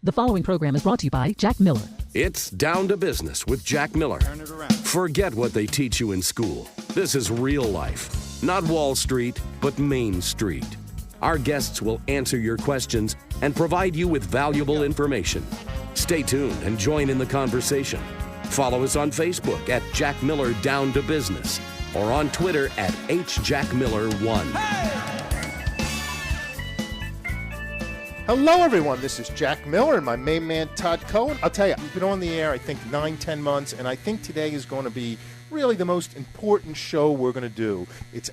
The following program is brought to you by Jack Miller. It's Down to Business with Jack Miller. Turn it around. Forget what they teach you in school. This is real life. Not Wall Street, but Main Street. Our guests will answer your questions and provide you with valuable information. Stay tuned and join in the conversation. Follow us on Facebook at Jack Miller Down to Business or on Twitter at HJackMiller1. Hello, everyone. This is Jack Miller and my main man, Todd Cohen. I'll tell you, we've been on the air, I think, 9-10 months, and I think today is going to be really the most important show we're going to do. It's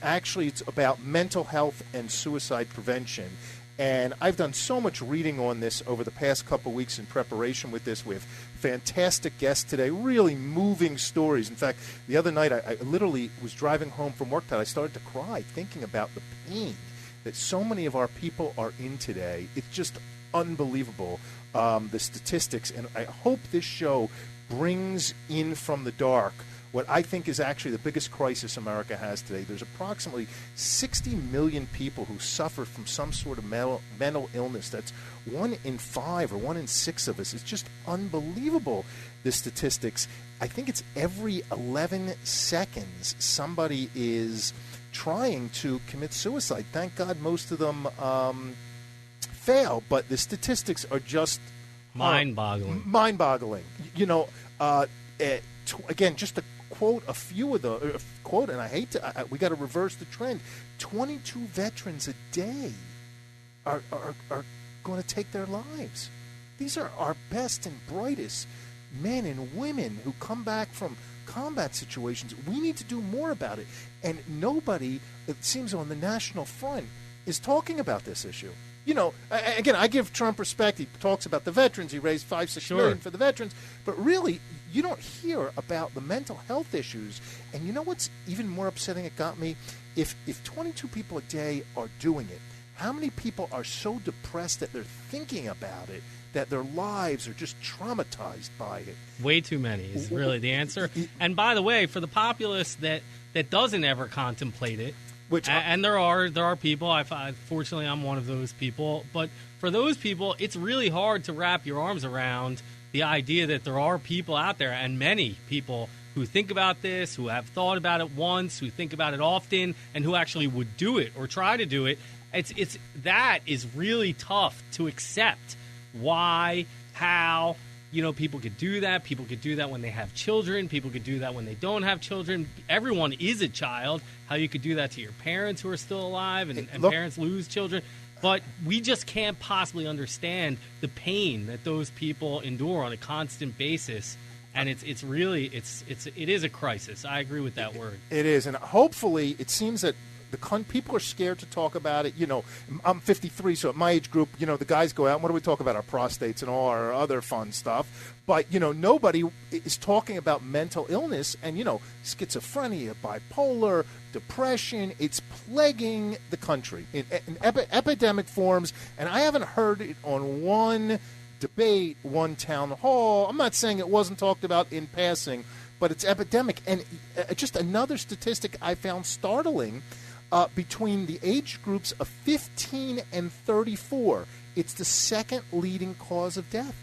about mental health and suicide prevention. And I've done so much reading on this over the past couple weeks in preparation with this. We have fantastic guests today, really moving stories. In fact, the other night I literally was driving home from work that I started to cry thinking about the pain that so many of our people are in today. It's just unbelievable, the statistics. And I hope this show brings in from the dark what I think is actually the biggest crisis America has today. There's approximately 60 million people who suffer from some sort of mental illness. That's 1 in 5 or 1 in 6 of us. It's just unbelievable, the statistics. I think it's every 11 seconds somebody is trying to commit suicide. Thank God most of them fail, but the statistics are just mind-boggling. Mind-boggling. You know, again, just to quote a few of the quote, and I hate to, we got to reverse the trend. 22 veterans a day are going to take their lives. These are our best and brightest men and women who come back from combat situations. We need to do more about it. And nobody, it seems, on the national front is talking about this issue. You know, again, I give Trump respect. He talks about the veterans. He raised $5-6 million for the veterans. But really, you don't hear about the mental health issues. And you know what's even more upsetting? It got me. If 22 people a day are doing it, how many people are so depressed that they're thinking about it, that their lives are just traumatized by it? Way too many is really the answer. And by the way, for the populace that doesn't ever contemplate it, and there are people, fortunately I'm one of those people, but for those people, it's really hard to wrap your arms around the idea that there are people out there, and many people, who think about this, who have thought about it once, who think about it often, and who actually would do it or try to do it. It's that is really tough to accept. Why, how, people could do that. People could do that when they have children. People could do that when they don't have children. Everyone is a child. How you could do that to your parents who are still alive, and parents lose children. But we just can't possibly understand the pain that those people endure on a constant basis. And it is a crisis. I agree with that word. It is, and hopefully it seems that people are scared to talk about it. I'm 53, so at my age group, the guys go out and what do we talk about? Our prostates and all our other fun stuff. But, nobody is talking about mental illness and, schizophrenia, bipolar, depression. It's plaguing the country in epidemic forms. And I haven't heard it on one debate, one town hall. I'm not saying it wasn't talked about in passing, but it's epidemic. And just another statistic I found startling. Between the age groups of 15 and 34, it's the second leading cause of death.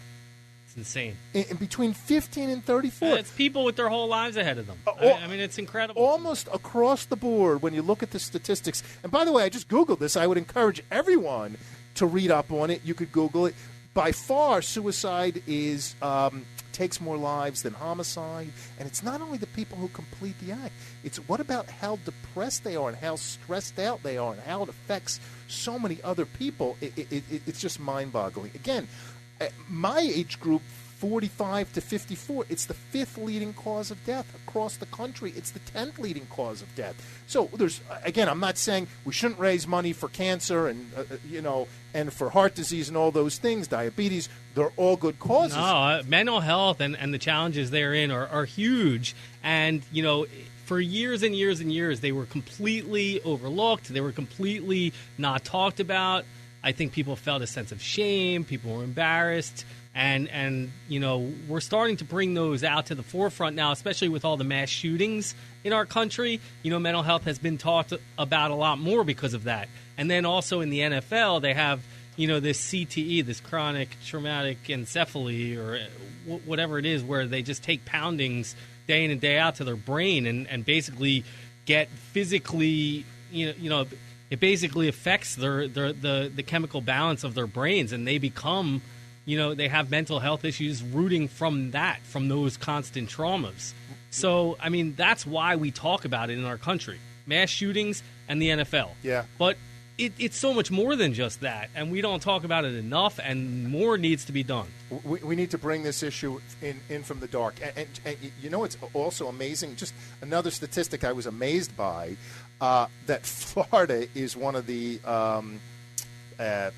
It's insane. In between 15 and 34. It's people with their whole lives ahead of them. I mean, it's incredible. Almost across the board when you look at the statistics. And by the way, I just Googled this. I would encourage everyone to read up on it. You could Google it. By far, suicide takes more lives than homicide. And it's not only the people who complete the act. It's what about how depressed they are and how stressed out they are and how it affects so many other people. It's just mind-boggling. Again, my age group, 45 to 54, it's the 5th leading cause of death across the country. It's the 10th leading cause of death. So again, I'm not saying we shouldn't raise money for cancer and and for heart disease and all those things, diabetes. They're all good causes. No, mental health and the challenges therein are huge. And for years and years and years, they were completely overlooked. They were completely not talked about. I think people felt a sense of shame. People were embarrassed. And we're starting to bring those out to the forefront now, especially with all the mass shootings in our country. Mental health has been talked about a lot more because of that. And then also in the NFL, they have this CTE, this chronic traumatic encephaly, or whatever it is, where they just take poundings day in and day out to their brain and basically get physically, it basically affects the chemical balance of their brains, and they become, they have mental health issues rooting from those constant traumas. So, I mean, that's why we talk about it in our country. Mass shootings and the NFL. Yeah. But it's so much more than just that, and we don't talk about it enough, and more needs to be done. We need to bring this issue in from the dark. And it's also amazing, just another statistic I was amazed by, that Florida is one of the, the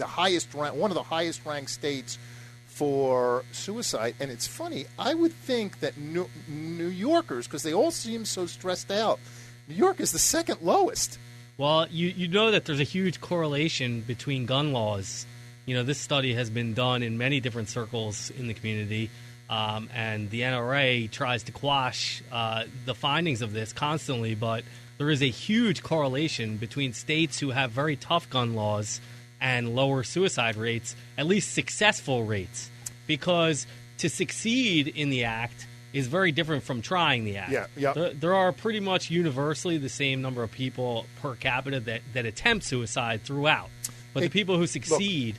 highest rank, one of the highest ranked states for suicide. And it's funny, I would think that New Yorkers, because they all seem so stressed out, New York is the second lowest. Well, you know that there's a huge correlation between gun laws. This study has been done in many different circles in the community, and the NRA tries to quash the findings of this constantly, but there is a huge correlation between states who have very tough gun laws and lower suicide rates, at least successful rates, because to succeed in the act is very different from trying the act. Yeah. There are pretty much universally the same number of people per capita that attempt suicide throughout. But the people who succeed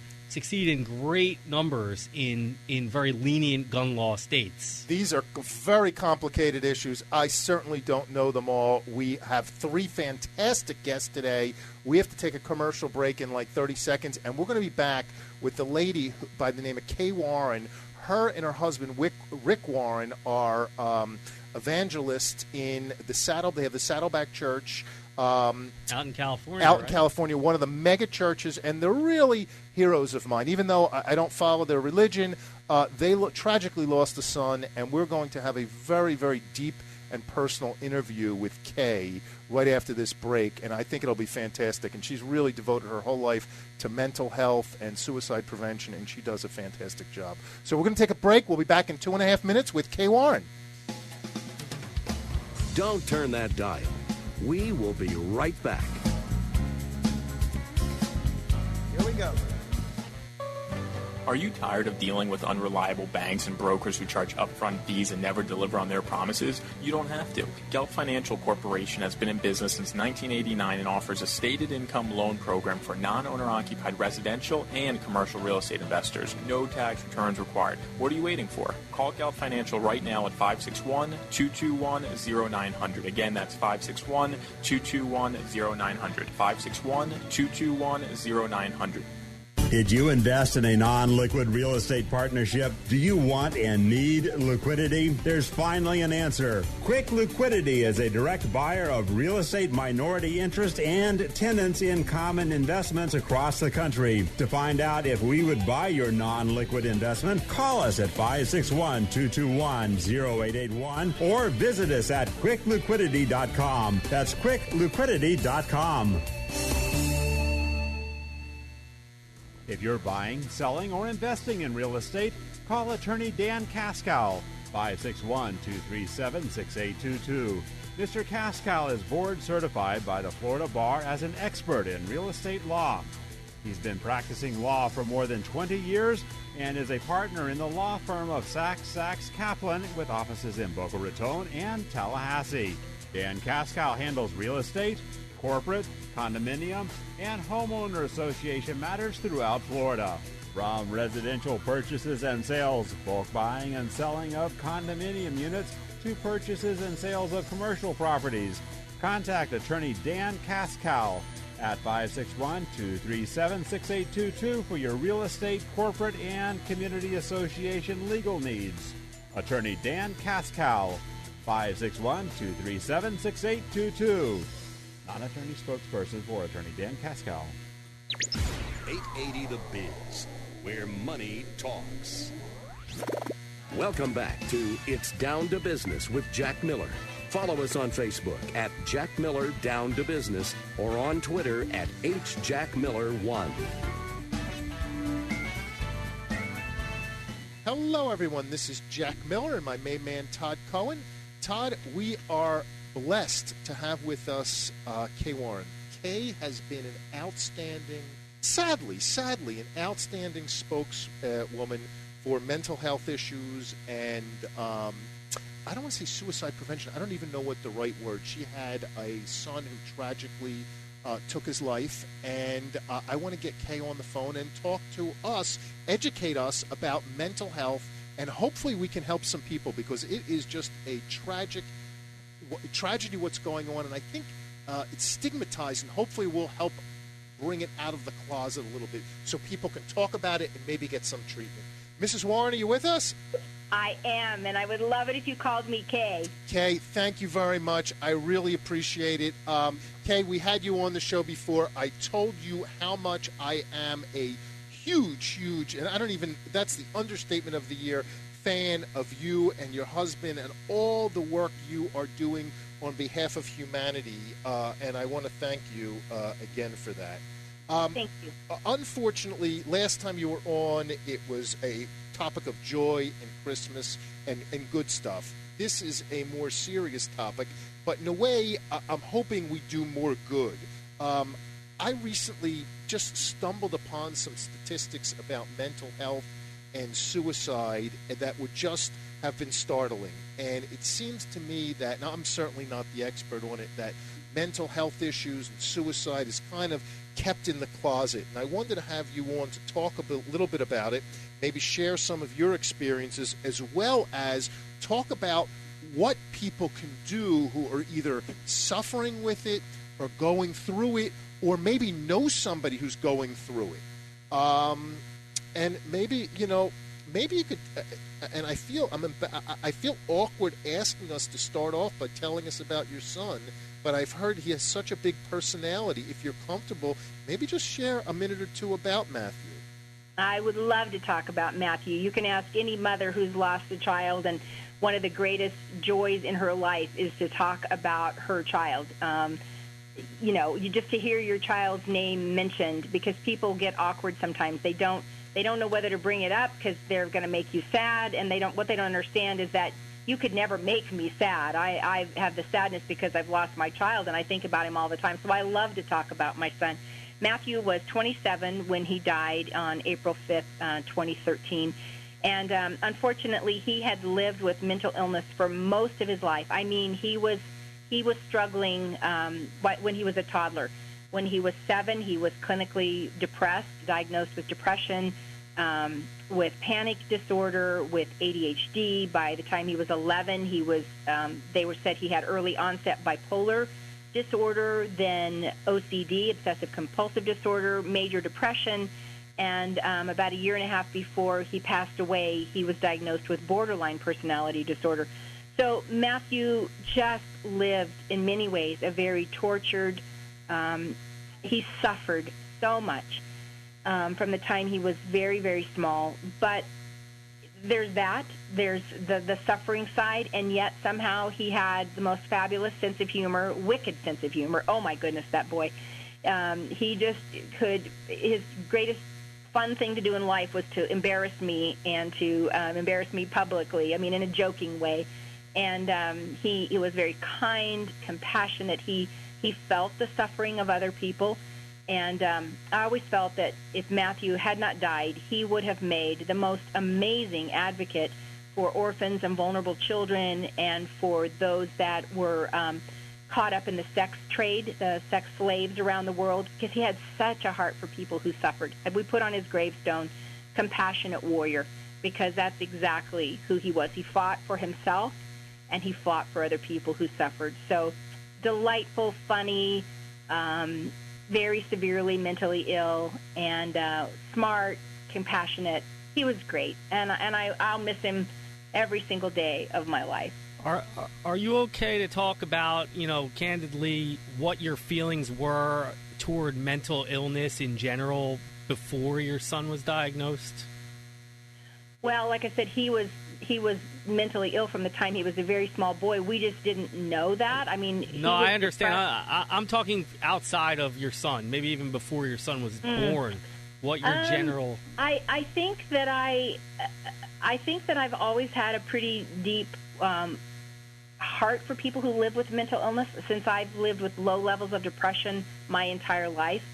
in great numbers in very lenient gun law states. These are very complicated issues. I certainly don't know them all. We have 3 fantastic guests today. We have to take a commercial break in like 30 seconds, and we're going to be back with the lady by the name of Kay Warren. Her and her husband, Rick Warren, are evangelists in the Saddle. They have the Saddleback Church. Out in California. Out in California, one of the mega churches, and they're really heroes of mine. Even though I don't follow their religion, they tragically lost a son, and we're going to have a very, very deep and personal interview with Kay right after this break, and I think it'll be fantastic. And she's really devoted her whole life to mental health and suicide prevention, and she does a fantastic job. So we're going to take a break. We'll be back in 2.5 minutes with Kay Warren. Don't turn that dial. We will be right back. Here we go. Are you tired of dealing with unreliable banks and brokers who charge upfront fees and never deliver on their promises? You don't have to. Gelt Financial Corporation has been in business since 1989 and offers a stated income loan program for non-owner-occupied residential and commercial real estate investors. No tax returns required. What are you waiting for? Call Gelt Financial right now at 561-221-0900. Again, that's 561-221-0900. 561-221-0900. Did you invest in a non-liquid real estate partnership? Do you want and need liquidity? There's finally an answer. Quick Liquidity is a direct buyer of real estate minority interest and tenants in common investments across the country. To find out if we would buy your non-liquid investment, call us at 561-221-0881 or visit us at quickliquidity.com. That's quickliquidity.com. If you're buying, selling, or investing in real estate, call attorney Dan Kaskow, 561-237-6822. Mr. Kaskow is board certified by the Florida Bar as an expert in real estate law. He's been practicing law for more than 20 years and is a partner in the law firm of Sachs Kaplan with offices in Boca Raton and Tallahassee. Dan Kaskow handles real estate, corporate, condominium, and homeowner association matters throughout Florida. From residential purchases and sales, bulk buying and selling of condominium units, to purchases and sales of commercial properties. Contact attorney Dan Kaskow at 561-237-6822 for your real estate, corporate, and community association legal needs. Attorney Dan Kaskow, 561-237-6822. Non-attorney spokesperson for attorney Dan Kaskow. 880 The Biz, where money talks. Welcome back to It's Down to Business with Jack Miller. Follow us on Facebook at Jack Miller Down to Business or on Twitter at HJackMiller1. Hello, everyone. This is Jack Miller and my main man, Todd Cohen. Todd, we are blessed to have with us Kay Warren. Kay has been an outstanding, sadly, an outstanding spokeswoman for mental health issues and I don't want to say suicide prevention. I don't even know what the right word. She had a son who tragically took his life, and I want to get Kay on the phone and talk to us, educate us about mental health, and hopefully we can help some people because it is just a tragedy what's going on, and I think it's stigmatized, and hopefully we'll help bring it out of the closet a little bit so people can talk about it and maybe get some treatment. Mrs. Warren, are you with us? I am, and I would love it if you called me Kay. Kay, thank you very much. I really appreciate it. Kay, we had you on the show before. I told you how much I am a huge, and I don't even, that's the understatement of the year, fan of you and your husband and all the work you are doing on behalf of humanity, and I want to thank you again for that. Thank you. Unfortunately, last time you were on, it was a topic of joy and Christmas and good stuff. This is a more serious topic, but in a way, I'm hoping we do more good. I recently just stumbled upon some statistics about mental health and suicide that would just have been startling. And it seems to me that, now I'm certainly not the expert on it, that mental health issues and suicide is kind of kept in the closet. And I wanted to have you on to talk a little bit about it, maybe share some of your experiences, as well as talk about what people can do who are either suffering with it or going through it, or maybe know somebody who's going through it. And maybe, maybe you could, and I feel awkward asking us to start off by telling us about your son, but I've heard he has such a big personality. If you're comfortable, maybe just share a minute or two about Matthew. I would love to talk about Matthew. You can ask any mother who's lost a child, and one of the greatest joys in her life is to talk about her child. You just to hear your child's name mentioned, because people get awkward sometimes. They don't know whether to bring it up because they're going to make you sad, and what they don't understand is that you could never make me sad. I have the sadness because I've lost my child, and I think about him all the time. So I love to talk about my son. Matthew was 27 when he died on April 5th, 2013. And unfortunately, he had lived with mental illness for most of his life. I mean, he was struggling when he was a toddler. When he was 7, he was clinically depressed, diagnosed with depression, with panic disorder, with ADHD. By the time he was 11, he was said he had early onset bipolar disorder, then OCD, obsessive compulsive disorder, major depression, and about a year and a half before he passed away, he was diagnosed with borderline personality disorder. So Matthew just lived, in many ways, a very tortured, he suffered so much from the time he was very, very small. But there's the suffering side, and yet somehow he had the most fabulous sense of humor, wicked sense of humor. Oh, my goodness, that boy. He just his greatest fun thing to do in life was to embarrass me, and to embarrass me publicly, I mean, in a joking way. And he was very kind, compassionate. He felt the suffering of other people. And I always felt that if Matthew had not died, he would have made the most amazing advocate for orphans and vulnerable children, and for those that were caught up in the sex trade, the sex slaves around the world, because he had such a heart for people who suffered. And we put on his gravestone, compassionate warrior, because that's exactly who he was. He fought for himself, and he fought for other people who suffered. So delightful, funny, very severely mentally ill, and smart, compassionate. He was great, and I'll miss him every single day of my life. Are you okay to talk about, candidly, what your feelings were toward mental illness in general before your son was diagnosed? Well, like I said, he was mentally ill from the time he was a very small boy. We just didn't know that. I mean, no, I understand. I'm talking outside of your son, maybe even before your son was born. What your general? I think that I've always had a pretty deep heart for people who live with mental illness since I've lived with low levels of depression my entire life.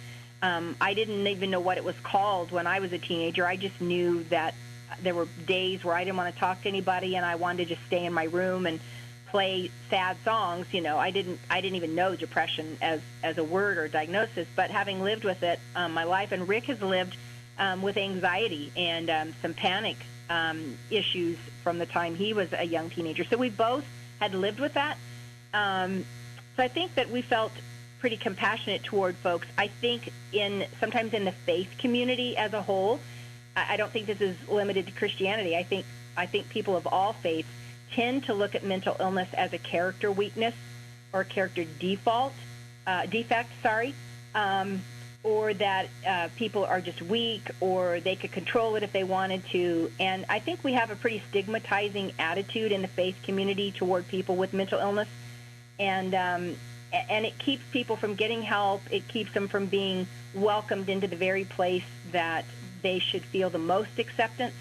I didn't even know what it was called when I was a teenager. I just knew that there were days where I didn't want to talk to anybody and I wanted to just stay in my room and play sad songs. I didn't even know depression as a word or diagnosis, but having lived with it my life, and Rick has lived with anxiety and some panic issues from the time he was a young teenager. So we both had lived with that. So I think that we felt pretty compassionate toward folks. I think sometimes in the faith community as a whole, I don't think this is limited to Christianity. I think people of all faiths tend to look at mental illness as a character weakness or a character defect, or that people are just weak or they could control it if they wanted to. And I think we have a pretty stigmatizing attitude in the faith community toward people with mental illness, and it keeps people from getting help. It keeps them from being welcomed into the very place that they should feel the most acceptance.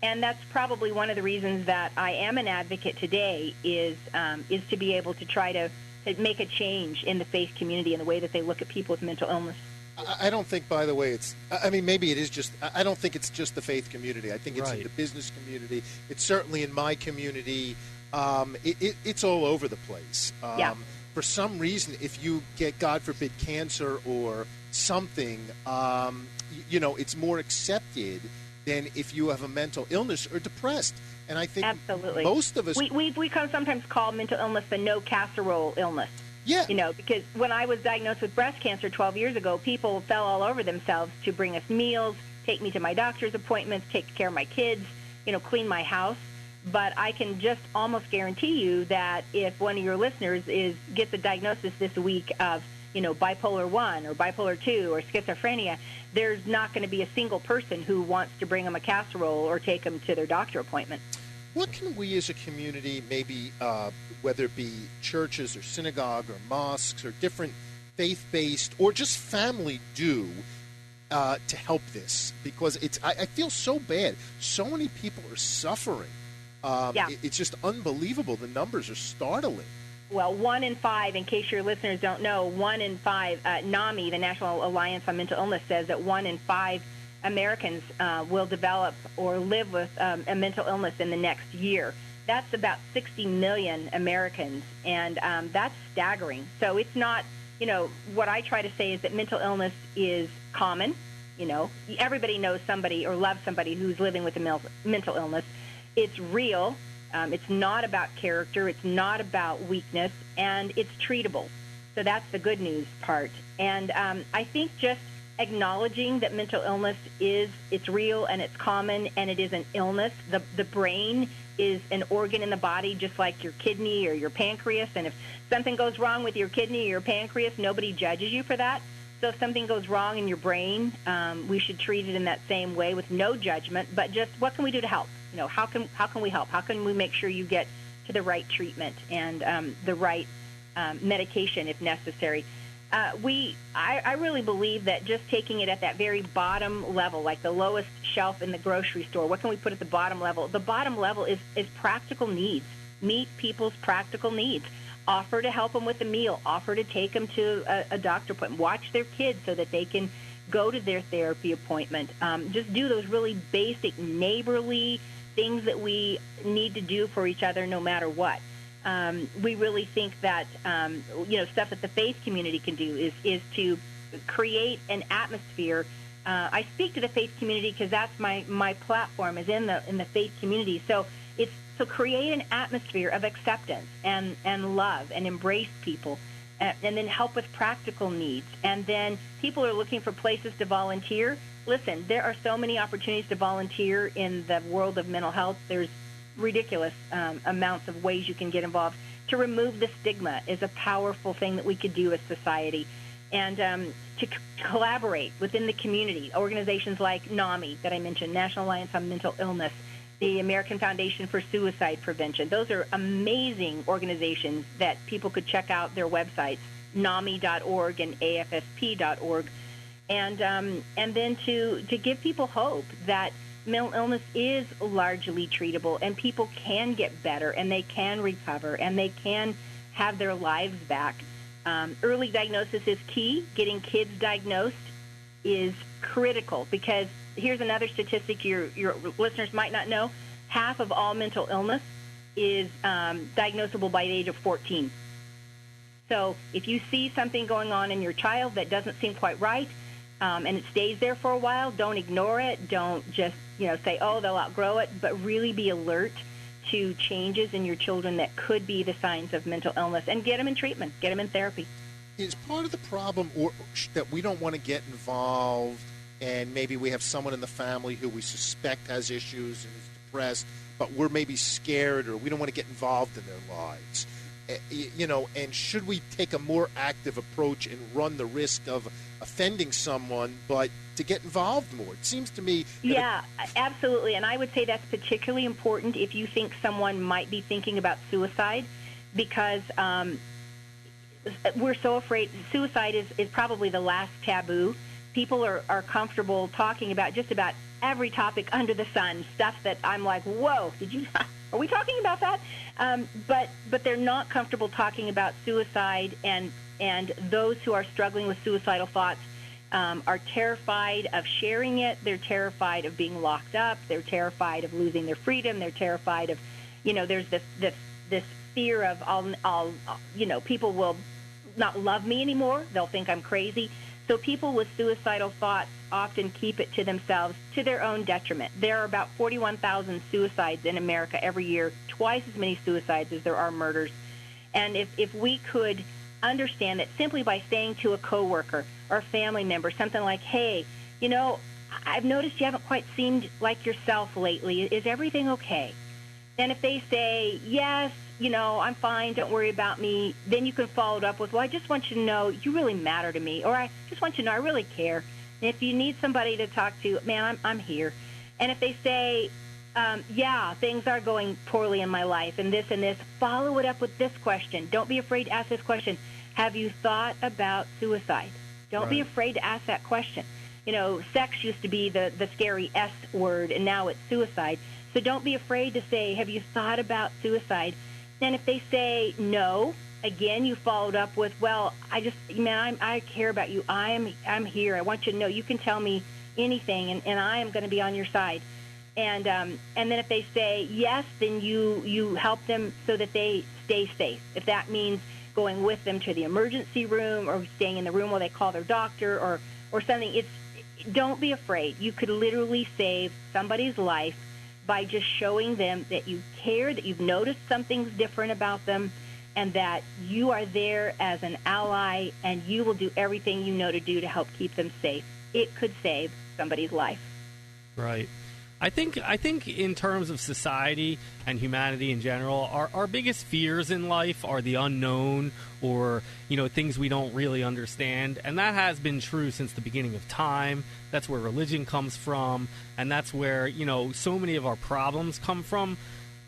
And that's probably one of the reasons that I am an advocate today is to be able to try to make a change in the faith community in the way that they look at people with mental illness. I don't think, by the way, maybe it is just, I don't think it's just the faith community. I think it's in the business community. It's certainly in my community. It's all over the place. For some reason, if you get, God forbid, cancer or something, it's more accepted than if you have a mental illness or depressed. And I think absolutely most of us... We sometimes call mental illness the no casserole illness. Yeah. Because when I was diagnosed with breast cancer 12 years ago, people fell all over themselves to bring us meals, take me to my doctor's appointments, take care of my kids, clean my house. But I can just almost guarantee you that if one of your listeners gets a diagnosis this week of bipolar 1 or bipolar 2 or schizophrenia, there's not going to be a single person who wants to bring them a casserole or take them to their doctor appointment. What can we as a community, maybe whether it be churches or synagogue or mosques or different faith-based or just family, do to help this? Because I feel so bad. So many people are suffering. It's just unbelievable. The numbers are startling. Well, 1 in 5, in case your listeners don't know, 1 in 5, NAMI, the National Alliance on Mental Illness, says that 1 in 5 Americans will develop or live with a mental illness in the next year. That's about 60 million Americans, and that's staggering. So it's not, what I try to say is that mental illness is common. Everybody knows somebody or loves somebody who's living with a mental illness. It's real. It's not about character. It's not about weakness, and it's treatable. So that's the good news part. And I think just acknowledging that mental illness it's real and it's common and it is an illness. The brain is an organ in the body just like your kidney or your pancreas. And if something goes wrong with your kidney or your pancreas, nobody judges you for that. So if something goes wrong in your brain, we should treat it in that same way with no judgment, but just what can we do to help? How can we help? How can we make sure you get to the right treatment and the right medication if necessary? I really believe that just taking it at that very bottom level, like the lowest shelf in the grocery store, what can we put at the bottom level? The bottom level is practical needs. Meet people's practical needs. Offer to help them with a meal. Offer to take them to a doctor appointment. Watch their kids so that they can go to their therapy appointment. Just do those really basic neighborly things that we need to do for each other no matter what. We really think that, stuff that the faith community can do is to create an atmosphere. I speak to the faith community because that's my platform is in the faith community. So create an atmosphere of acceptance and love and embrace people, and then help with practical needs. And then people are looking for places to volunteer. Listen, there are so many opportunities to volunteer in the world of mental health. There's ridiculous amounts of ways you can get involved. To remove the stigma is a powerful thing that we could do as society. And to collaborate within the community, organizations like NAMI that I mentioned, National Alliance on Mental Illness, the American Foundation for Suicide Prevention. Those are amazing organizations that people could check out their websites, NAMI.org and AFSP.org. and then to give people hope that mental illness is largely treatable, and people can get better, and they can recover, and they can have their lives back. Early diagnosis is key. Getting kids diagnosed is critical, because here's another statistic your listeners might not know. Half of all mental illness is diagnosable by the age of 14. So if you see something going on in your child that doesn't seem quite right, and it stays there for a while, don't ignore it. Don't just say, oh, they'll outgrow it, but really be alert to changes in your children that could be the signs of mental illness, and get them in treatment, get them in therapy. Is part of the problem that we don't want to get involved, and maybe we have someone in the family who we suspect has issues and is depressed, but we're maybe scared, or we don't want to get involved in their lives? And should we take a more active approach and run the risk of offending someone, but to get involved more? It seems to me... Yeah, absolutely. And I would say that's particularly important if you think someone might be thinking about suicide, because we're so afraid. Suicide is probably the last taboo. People are comfortable talking about just about every topic under the sun, stuff that I'm like, whoa, are we talking about that? But they're not comfortable talking about suicide, and those who are struggling with suicidal thoughts are terrified of sharing it. They're terrified of being locked up. They're terrified of losing their freedom. They're terrified of, there's this fear of I'll people will not love me anymore. They'll think I'm crazy. So people with suicidal thoughts often keep it to themselves, to their own detriment. There are about 41,000 suicides in America every year, twice as many suicides as there are murders. And if we could understand that simply by saying to a coworker or a family member something like, hey, I've noticed you haven't quite seemed like yourself lately. Is everything okay? And if they say, yes, I'm fine, don't worry about me, then you can follow it up with, well, I just want you to know you really matter to me, or I just want you to know I really care. And if you need somebody to talk to, man, I'm here. And if they say, yeah, things are going poorly in my life and this, follow it up with this question. Don't be afraid to ask this question. Have you thought about suicide? Don't be afraid to ask that question. Sex used to be the scary S word, and now it's suicide. So don't be afraid to say, have you thought about suicide? And if they say no, again, you followed up with, well, I care about you. I'm here. I want you to know you can tell me anything, and I am going to be on your side. And then if they say yes, then you help them so that they stay safe. If that means going with them to the emergency room, or staying in the room while they call their doctor, or something, don't be afraid. You could literally save somebody's life by just showing them that you care, that you've noticed something's different about them, and that you are there as an ally, and you will do everything you know to do to help keep them safe. It could save somebody's life. Right. I think in terms of society and humanity in general, our biggest fears in life are the unknown, or things we don't really understand, and that has been true since the beginning of time. That's where religion comes from, and that's where so many of our problems come from.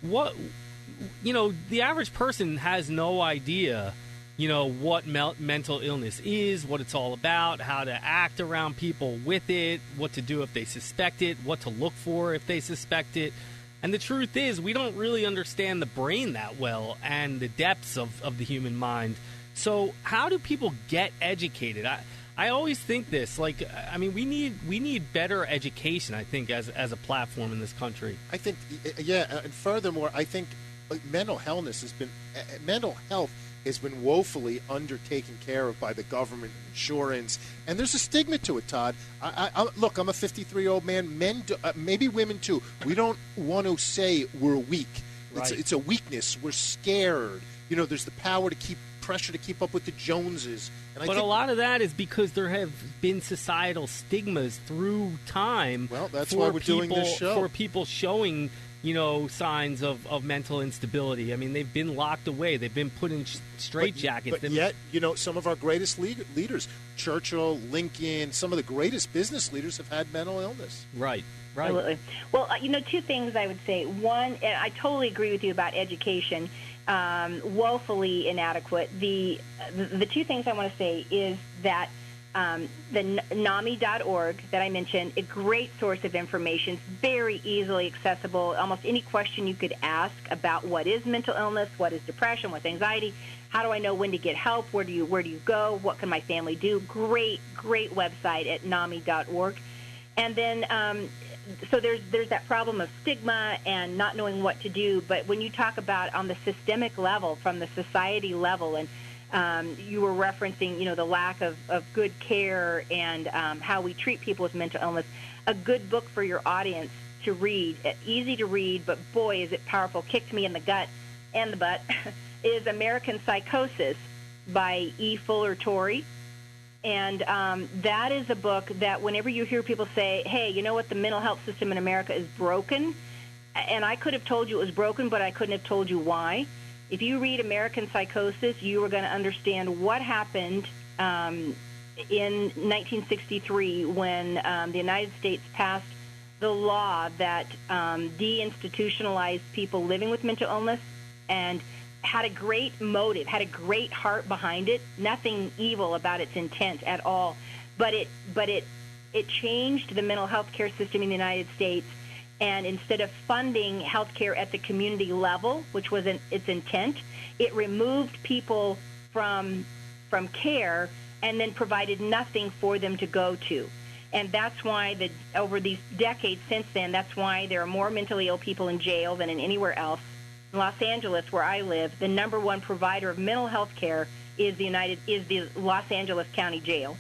The average person has no idea what mental illness is, what it's all about, how to act around people with it, what to do if they suspect it, what to look for if they suspect it. And the truth is, we don't really understand the brain that well and the depths of the human mind. So how do people get educated? I always think this, we need better education, I think, as a platform in this country. I think, and furthermore, I think mental health has been woefully undertaken care of by the government, insurance, and there's a stigma to it, Todd. Look, I'm a 53-year-old man. Men, maybe women too. We don't want to say we're weak. Right. It's a weakness. We're scared. There's the pressure to keep up with the Joneses. And a lot of that is because there have been societal stigmas through time. Well, that's why we're doing this show. For people showing signs of mental instability. I mean, they've been locked away. They've been put in straitjackets. But yet, some of our greatest leaders, Churchill, Lincoln, some of the greatest business leaders have had mental illness. Right. Absolutely. Well, two things I would say. One, and I totally agree with you about education, woefully inadequate. The two things I want to say is that The NAMI.org that I mentioned, a great source of information, very easily accessible. Almost any question you could ask about what is mental illness, what is depression, what's anxiety, how do I know when to get help, where do you go, what can my family do? Great website at NAMI.org. And then so there's that problem of stigma and not knowing what to do. But when you talk about on the systemic level, from the society level, and you were referencing, the lack of good care and how we treat people with mental illness. A good book for your audience to read, easy to read, but boy, is it powerful, kicked me in the gut and the butt, is American Psychosis by E. Fuller Torrey. And that is a book that whenever you hear people say, hey, you know what, the mental health system in America is broken, and I could have told you it was broken, but I couldn't have told you why. If you read American Psychosis, you are going to understand what happened in 1963 when the United States passed the law that deinstitutionalized people living with mental illness, and had a great motive, had a great heart behind it. Nothing evil about its intent at all, but it changed the mental health care system in the United States. And instead of funding health care at the community level, which was its intent, it removed people from care and then provided nothing for them to go to. And that's why over these decades since then, that's why there are more mentally ill people in jail than in anywhere else. In Los Angeles, where I live, the number one provider of mental health care is the Los Angeles County Jail.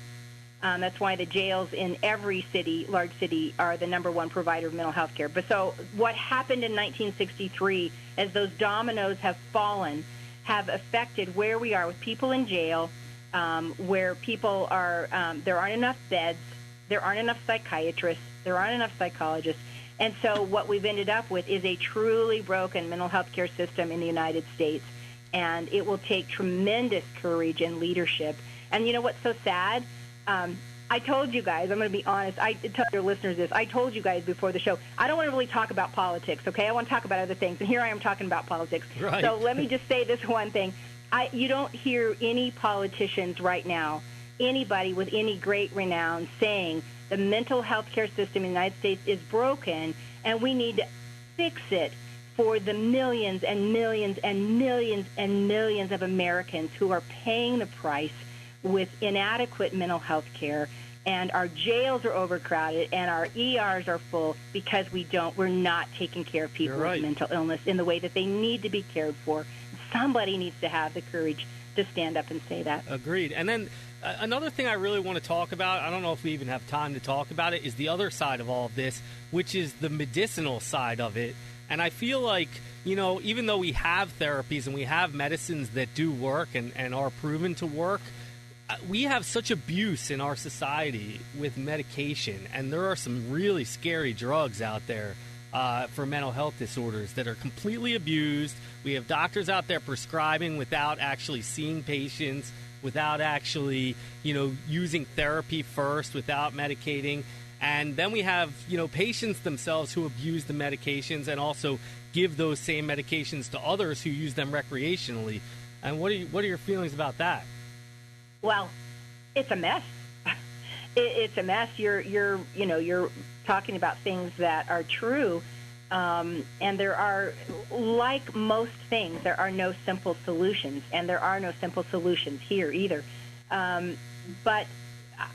That's why the jails in every large city, are the number one provider of mental health care. But so what happened in 1963, as those dominoes have fallen, have affected where we are with people in jail, where people are, there aren't enough beds, there aren't enough psychiatrists, there aren't enough psychologists. And so what we've ended up with is a truly broken mental health care system in the United States. And it will take tremendous courage and leadership. And you know what's so sad? I told you guys, I'm going to be honest, I tell your listeners this, I told you guys before the show, I don't want to really talk about politics, okay? I want to talk about other things, and here I am talking about politics. Right. So let me just say this one thing. You don't hear any politicians right now, anybody with any great renown, saying the mental health care system in the United States is broken, and we need to fix it for the millions and millions and millions and millions of Americans who are paying the price with inadequate mental health care, and our jails are overcrowded and our ERs are full because we're not taking care of people with mental illness in the way that they need to be cared for. Somebody needs to have the courage to stand up and say that. Agreed. And then another thing I really want to talk about, I don't know if we even have time to talk about it, is the other side of all of this, which is the medicinal side of it. And I feel like, even though we have therapies and we have medicines that do work and are proven to work, we have such abuse in our society with medication, and there are some really scary drugs out there for mental health disorders that are completely abused. We have doctors out there prescribing without actually seeing patients, without actually, using therapy first, without medicating. And then we have, patients themselves who abuse the medications and also give those same medications to others who use them recreationally. And what are your feelings about that? Well, it's a mess. It's a mess. You're talking about things that are true, and there are, like most things, there are no simple solutions, and there are no simple solutions here either. But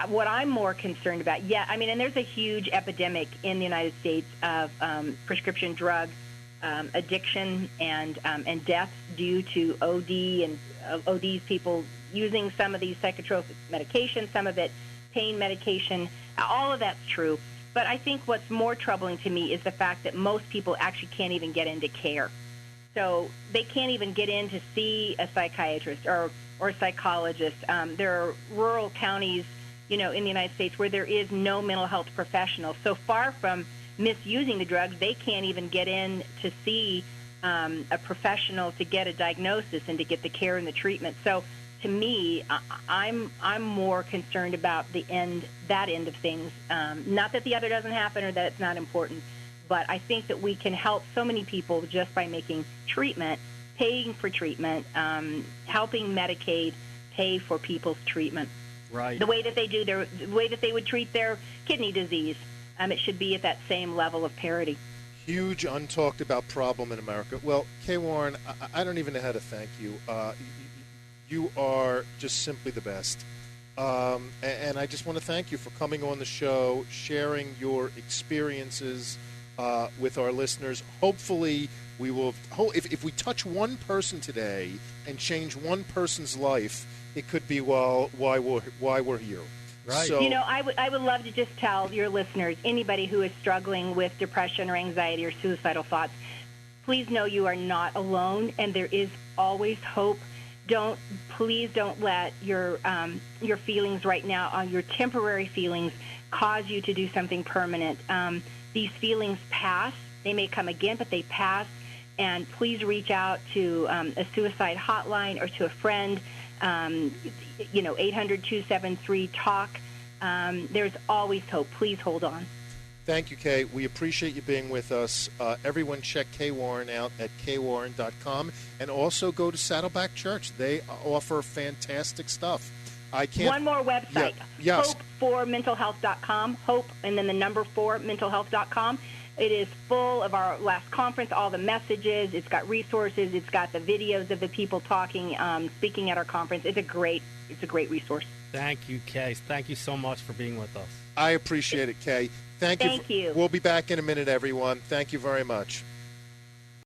what I'm more concerned about, and there's a huge epidemic in the United States of prescription drug addiction and deaths due to OD and ODs, people using some of these psychotropic medications, some of it pain medication. All of that's true. But I think what's more troubling to me is the fact that most people actually can't even get into care. So they can't even get in to see a psychiatrist or a psychologist. There are rural counties, in the United States where there is no mental health professional. So far from misusing the drugs, they can't even get in to see a professional to get a diagnosis and to get the care and the treatment. So to me, I'm more concerned about that end of things. Not that the other doesn't happen or that it's not important, but I think that we can help so many people just by making treatment, paying for treatment, helping Medicaid pay for people's treatment. Right. The way that they do the way that they would treat their kidney disease, it should be at that same level of parity. Huge untalked about problem in America. Well, Kay Warren, I don't even know how to thank you. You are just simply the best. And I just want to thank you for coming on the show, sharing your experiences with our listeners. Hopefully, we will. If we touch one person today and change one person's life, it could be why we're here. Right. So, I would love to just tell your listeners, anybody who is struggling with depression or anxiety or suicidal thoughts, please know you are not alone, and there is always hope. Please don't let your feelings right now, your temporary feelings, cause you to do something permanent. These feelings pass. They may come again, but they pass. And please reach out to a suicide hotline or to a friend. 800-273-TALK. There's always hope. Please hold on. Thank you, Kay. We appreciate you being with us. Everyone check Kay Warren out at kwarren.com, and also go to Saddleback Church. They offer fantastic stuff. One more website. Yeah, yes. Hope4mentalhealth.com. Hope, and then the number 4mentalhealth.com. It is full of our last conference, all the messages. It's got resources. It's got the videos of the people talking, speaking at our conference. It's a great resource. Thank you, Kay. Thank you so much for being with us. I appreciate it, Kay. Thank you. Thank you. We'll be back in a minute, everyone. Thank you very much.